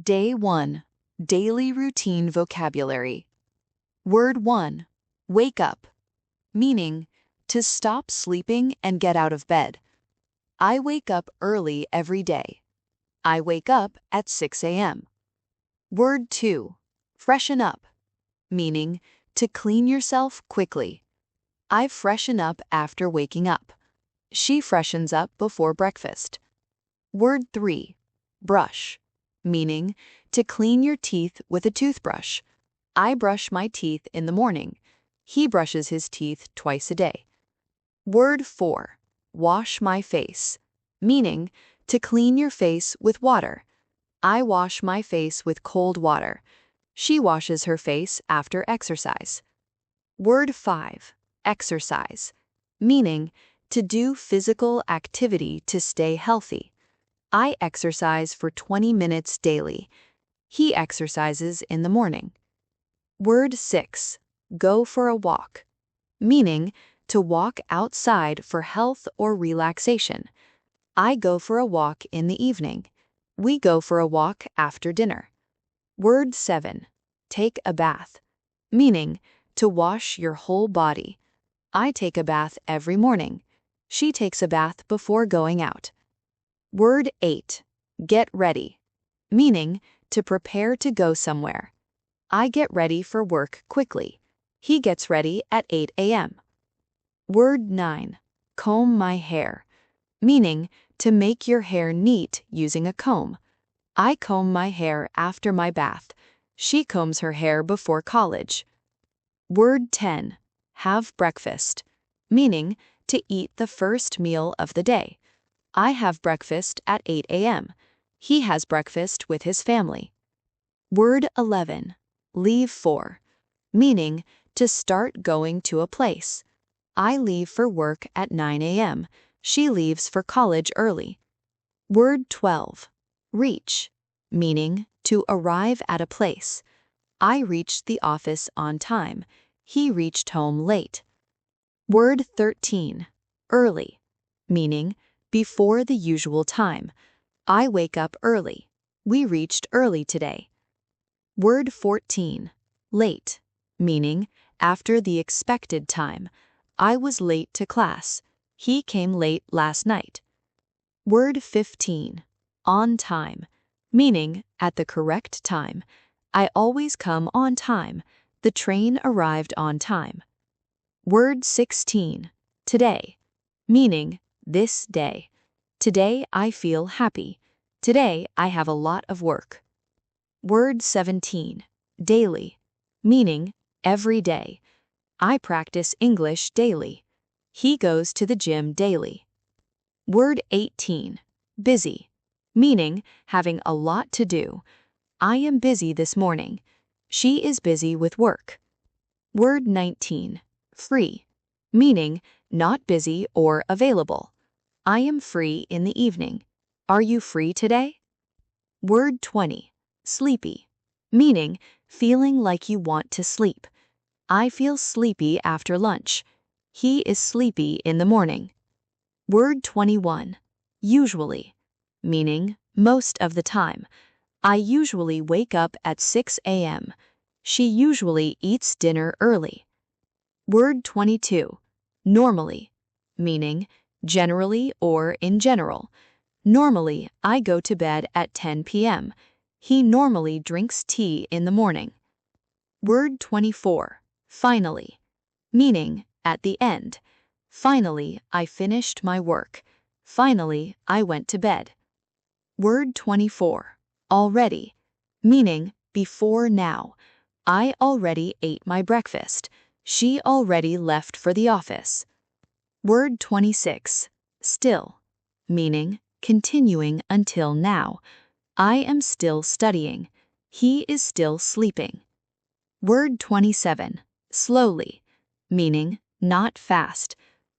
Day 1. Daily Routine Vocabulary. Word 1. Wake up. Meaning, to stop sleeping and get out of bed. I wake up early every day. I wake up at 6 a.m. Word 2. Freshen up. Meaning, to clean yourself quickly. I freshen up after waking up. She freshens up before breakfast. Word 3. Brush. Meaning, to clean your teeth with a toothbrush. I brush my teeth in the morning. He brushes his teeth twice a day. Word 4. Wash my face. Meaning, to clean your face with water. I wash my face with cold water. She washes her face after exercise. Word 5. Exercise. Meaning, to do physical activity to stay healthy. I exercise for 20 minutes daily. He exercises in the morning. Word 6. Go for a walk. Meaning, to walk outside for health or relaxation. I go for a walk in the evening. We go for a walk after dinner. Word 7. Take a bath. Meaning, to wash your whole body. I take a bath every morning. She takes a bath before going out. Word 8. Get ready. Meaning, to prepare to go somewhere. I get ready for work quickly. He gets ready at 8 a.m. Word 9. Comb my hair. Meaning, to make your hair neat using a comb. I comb my hair after my bath. She combs her hair before college. Word 10. Have breakfast. Meaning, to eat the first meal of the day. I have breakfast at 8 a.m. He has breakfast with his family. Word 11. Leave for. Meaning, to start going to a place. I leave for work at 9 a.m. She leaves for college early. Word 12. Reach. Meaning, to arrive at a place. I reached the office on time. He reached home late. Word 13. Early. Meaning, before the usual time. I wake up early. We reached early today. Word 14. Late. Meaning, after the expected time. I was late to class. He came late last night. Word 15. On time. Meaning, at the correct time. I always come on time. The train arrived on time. Word 16. Today. Meaning, this day. Today I feel happy. Today I have a lot of work. Word 17. Daily. Meaning, every day. I practice English daily. He goes to the gym daily. Word 18. Busy. Meaning, having a lot to do. I am busy this morning. She is busy with work. Word 19. Free. Meaning, not busy or available. I am free in the evening. Are you free today? Word 20. Sleepy. Meaning, feeling like you want to sleep. I feel sleepy after lunch. He is sleepy in the morning. Word 21. Usually. Meaning, most of the time. I usually wake up at 6 a.m. She usually eats dinner early. Word 22. Normally. Meaning, generally or in general. Normally, I go to bed at 10 p.m. He normally drinks tea in the morning. Word 24. Finally. Meaning, at the end. Finally, I finished my work. Finally, I went to bed. Word 24. Already. Meaning, before now. I already ate my breakfast. She already left for the office. Word 26. Still. Meaning, continuing until now. I am still studying. He is still sleeping. Word 27. Slowly. Meaning, not fast.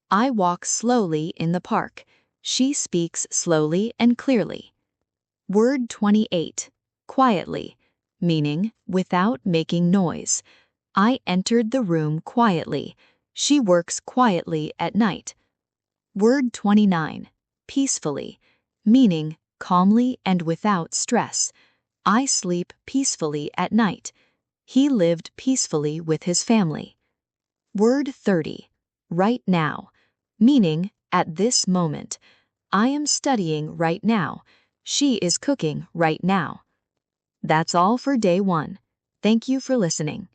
I walk slowly in the park. She speaks slowly and clearly. Word 28. Quietly. Meaning, without making noise. I entered the room quietly. She works quietly at night. Word 29. Peacefully. Meaning, calmly and without stress. I sleep peacefully at night. He lived peacefully with his family. Word 30. Right now. Meaning, at this moment. I am studying right now. She is cooking right now. That's all for day 1. Thank you for listening.